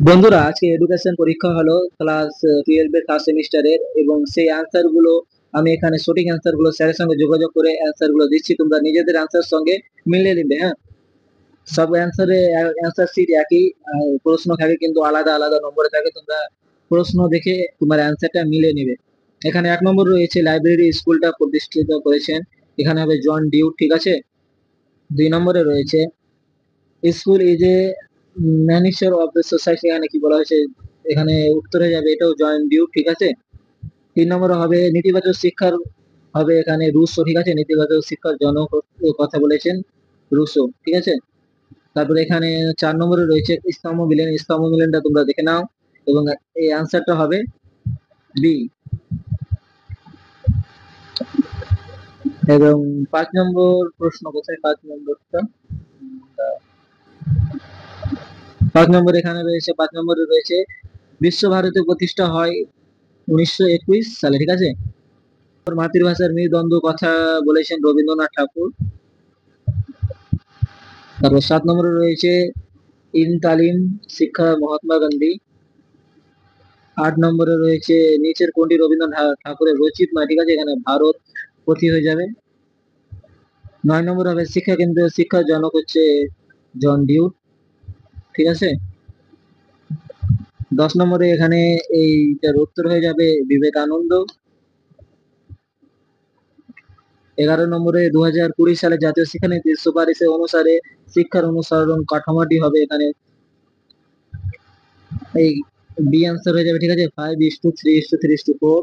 বন্ধুরা, আজকে এডুকেশন পরীক্ষা হলো ক্লাস 12 এর ফার্স্ট সেমিস্টারের, এবং সেই অ্যান্সার গুলো আমি এখানে সঠিক অ্যান্সার গুলো স্যারের সঙ্গে যোগাযোগ করে অ্যান্সার গুলো দিচ্ছি। তোমরা নিজেদের অ্যান্সার সঙ্গে মিলিয়ে নিবে। হ্যাঁ, সব অ্যান্সারে অ্যান্সার শিট একই, প্রশ্ন থাকে কিন্তু আলাদা আলাদা নম্বরে থাকে। তোমরা প্রশ্ন দেখে তোমার অ্যান্সারটা মিলিয়ে নিবে। এখানে 1 নম্বর রয়েছে লাইব্রেরি স্কুলটা প্রতিষ্ঠিত করেছেন, এখানে হবে জন ডিউট। ঠিক আছে। 2 নম্বরে রয়েছে school is a manager of the society, এখানে কি বলা হয়েছে, এখানে উত্তরে যাবে এটাও জয়েন্ট ডিউ। ঠিক আছে। 3 নম্বরে হবে নেতিবাচক শিক্ষার, হবে এখানে রুশো। ঠিক আছে, নেতিবাচক শিক্ষার জনক কথা বলেছেন রুশো। ঠিক আছে। তারপরে এখানে 4 নম্বরে রয়েছে স্তম্ভ মিলেন, স্তম্ভ মিলেনটা তোমরা দেখে নাও, এবং এই আনসারটা হবে বি। এবং 5 নম্বর প্রশ্ন কোথায়, 5 নম্বরটা, 5 নম্বর এখানে রয়েছে, 5 নম্বরে রয়েছে বিশ্বভারতী প্রতিষ্ঠা হয় 1921 সালে। ঠিক আছে। মাতৃভাষার মেরুদণ্ড কথা বলেছেন রবীন্দ্রনাথ ঠাকুর। তারপর 7 নম্বরে রয়েছে ইন তালিম শিক্ষা মহাত্মা গান্ধী। 8 নম্বরে রয়েছে নিচের কোনটি রবীন্দ্রনাথ ঠাকুরের রচিত নয়। ঠিক আছে, এখানে ভারত পথি হয়ে যাবে। 9 নম্বর হবে শিক্ষা কেন্দ্রীয় শিক্ষার জনক হচ্ছে জন ডিউট। ঠিক আছে। 10 নম্বরে এখানে এইটার উত্তর হয়ে যাবে বিবেকানন্দ। 11 নম্বরে 2020 সালে জাতীয় শিক্ষানীতির সুপারিশের অনুসারে শিক্ষার অনুসরণ কাঠামোটি হবে এখানে এই বি আনসার হয়ে যাবে। ঠিক আছে, 5:3:3:4।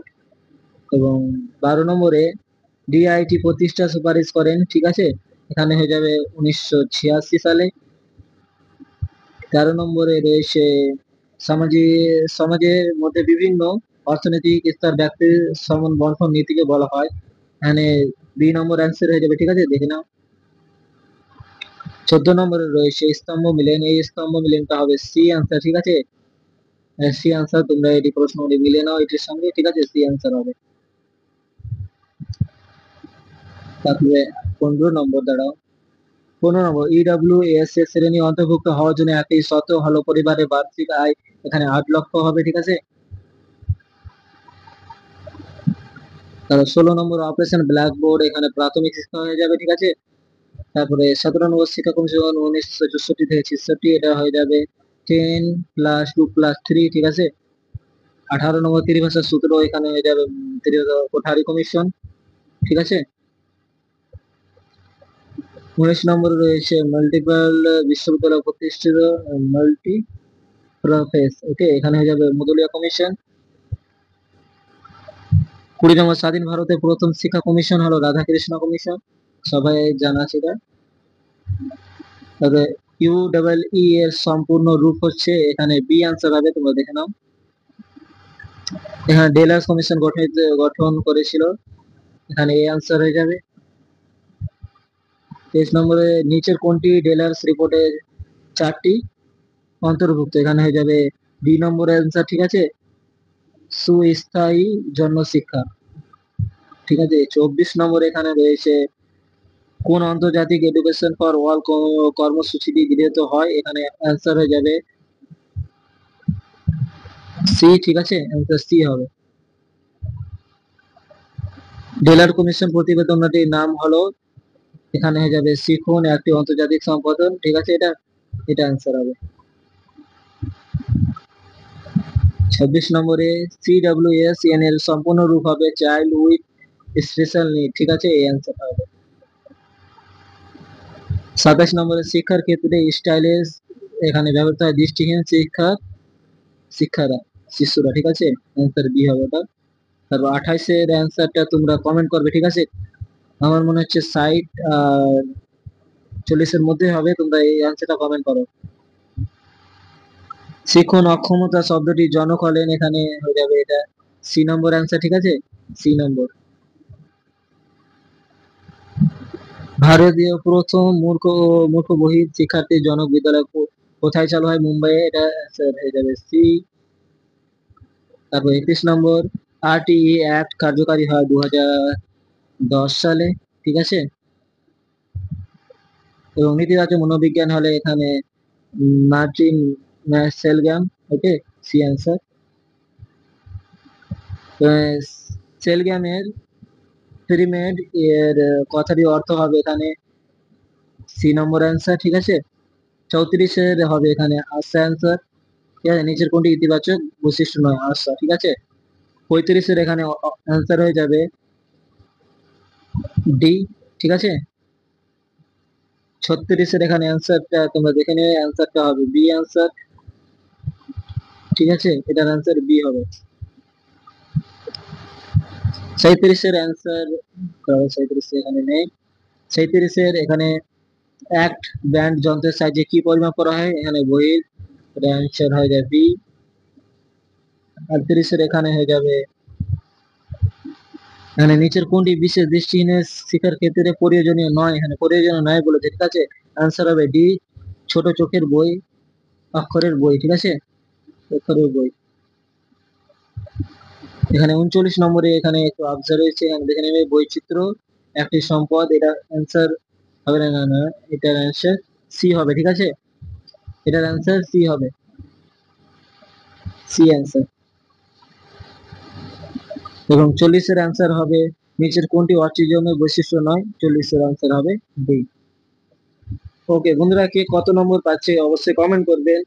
এবং 12 নম্বরে ডিআইটি প্রতিষ্ঠা সুপারিশ করেন। ঠিক আছে, এখানে হয়ে যাবে 1986 সালে। 13 নম্বরে রয়েছে সমাজের মধ্যে বিভিন্ন অর্থনৈতিক স্তর ব্যক্তির সমান বন্টন নীতিকে বলা হয়, এখানে 2 নম্বর অ্যান্সার হয়ে যাবে। ঠিক আছে, দেখে নাও। 14 নম্বরে রয়েছে স্তম্ভ মিলেন, এই স্তম্ভ মিলেনটা হবে সি আনসার। ঠিক আছে, সি আনসার, তোমরা এটি প্রশ্নটি মিলে নাও এটির সঙ্গে। ঠিক আছে, সি আনসার হবে। তারপরে 15 নম্বর দাঁড়াও, 15 নম্বর ইডব্লিউএস এর শ্রেণী অন্তর্ভুক্ত হওয়ার জন্য একই শর্ত হলো পরিবারের বার্ষিক আয় এখানে 8 লক্ষ হবে। ঠিক আছে। তারপর 16 নম্বর অপারেশন ব্ল্যাকবোর্ড, এখানে প্রাথমিক শিক্ষা হয়ে যাবে। ঠিক আছে। তারপরে 17 নম্বর শিক্ষা কমিশন 1964 থেকে 66, এটা হয়ে যাবে 10+2+3। ঠিক আছে। 18 নম্বর ত্রিভাষা সূত্র, এখানে হয়ে যাবে ত্রিভাষা কোঠারি কমিশন। ঠিক আছে। 19 নম্বরে রয়েছে মাল্টিপল বিশ্ববিদ্যালয় প্রতিষ্ঠিত, মাল্টি প্রফেস। ওকে, এখানে হয়ে যাবে মুদলিয়া কমিশন। 20 নম্বর স্বাধীন ভারতের প্রথম শিক্ষা কমিশন হলো রাধাকৃষ্ণ কমিশন, সবাই জানা আছে এটা। তবে ইউ এর সম্পূর্ণ রূপ হচ্ছে, এখানে বি আনসার হবে, তোমরা দেখে নাও। এখানে ডেলার্স কমিশন গঠন করেছিল, এখানে এ আনসার হয়ে যাবে। 23 নম্বরে নিচের কোনটি ডেলার্স রিপোর্টের 4টি অন্তর্ভুক্ত, এখানে হয়ে যাবে 2 নম্বর অ্যান্সার। ঠিক আছে, সুস্থায়ী জন্য শিক্ষা। ঠিক আছে। 24 নম্বর এখানে রয়েছে কোন আন্তর্জাতিক এডুকেশন ফর অল কর্মসূচিটি গৃহীত হয়, এখানে অ্যান্সার হয়ে যাবে সি। ঠিক আছে, অ্যান্সার সি হবে। ডেলার কমিশন প্রতিবেদনটির নাম হলো, এখানে হয়ে যাবে শিখুন একটি আন্তর্জাতিক সম্পাদন। ঠিক আছে, এটা এটা অ্যান্সার হবে। 26 নম্বরে CWSN এর সম্পূর্ণ রূপ হবে চাইল্ড উইথ স্পেশাল নিড। ঠিক আছে, এই অ্যান্সার হবে। 27 নম্বরে শিক্ষার ক্ষেত্রে স্টাইলিশ, এখানে ব্যবহৃত হয় দৃষ্টিহীন শিক্ষারা, শিশুরা। ঠিক আছে, অ্যান্সার বি হবে ওটা। তারপর 28-এর অ্যান্সারটা তোমরা কমেন্ট করবে। ঠিক আছে, আমার মনে হচ্ছে 60 আর 40-এর মধ্যে হবে, তোমরা এই অ্যান্সারটা কমেন্ট করো। শিখন অক্ষমতা শব্দটি জনক হলেন, এখানে হয়ে যাবে এটা সি নম্বর অ্যান্সার। ঠিক আছে, সি নম্বর। ভারতীয় প্রথম মূর্খ বহির শিক্ষার্থী জনক বিদ্যালয় কোথায় চালু হয়, মুম্বাইয়ে, এটা answer হয়ে যাবে সি। তারপর 31 নম্বর RTE অ্যাক্ট কার্যকারী হয় 2010 সালে। ঠিক আছে। এবং নীতিবাচক মনোবিজ্ঞান হলে এখানে মার্টিন সেলগ্যাম। ওকে, সি অ্যান্সার। সেলগ্যামের পিরামিড এর কথাটি অর্থ হবে এখানে সি নম্বর অ্যান্সার, ঠিক আছে। 34-এর হবে এখানে আশা অ্যান্সার, ঠিক আছে। নিচের কোনটি ইতিবাচক বৈশিষ্ট্য নয়, আশা, ঠিক আছে। 35-এর এখানে অ্যান্সার হয়ে যাবে ডি, ঠিক আছে। 36-এর এখানে অ্যান্সারটা তোমরা দেখে নিও, অ্যান্সারটা হবে বি অ্যান্সার, ঠিক আছে। এটার অ্যান্সার বি হবে। 37-এর অ্যান্সার, 37 এখানে নেই। 37-এর এখানে অ্যাক্ট ব্যান্ড যন্ত্রের সাহায্যে কি পরিমাপ করা হয়, এখানে বহির, এটা অ্যান্সার হয়ে যাবে বি। 38-এর এখানে হয়ে যাবে, এখানে নিচের কোনটি বিশেষ দৃষ্টিহীনের শিক্ষার ক্ষেত্রে প্রয়োজনীয় নয়, এখানে প্রয়োজনীয় নয় বলেছে, ঠিক আছে। অ্যান্সার হবে ডি, ছোট চোখের বই, অক্ষরের বই, ঠিক আছে, অক্ষরের বই। এখানে 39 নম্বরে এখানে একটু অবজার্ভ রয়েছে, এখানে দেখে নেবে বৈচিত্র্য একটি সম্পদ, এটা অ্যান্সার হবে না, না না, এটার অ্যান্সার সি হবে, ঠিক আছে। এটার অ্যান্সার সি হবে, সি অ্যান্সার। এবং 40-এর অ্যান্সার হবে নিচের কোনটি অর্চিজমের বৈশিষ্ট্য নয়, 40-এর অ্যান্সার হবে ডি। ওকে বন্ধুরা, কে কত নম্বর পাচ্ছে অবশ্যই কমেন্ট করবেন।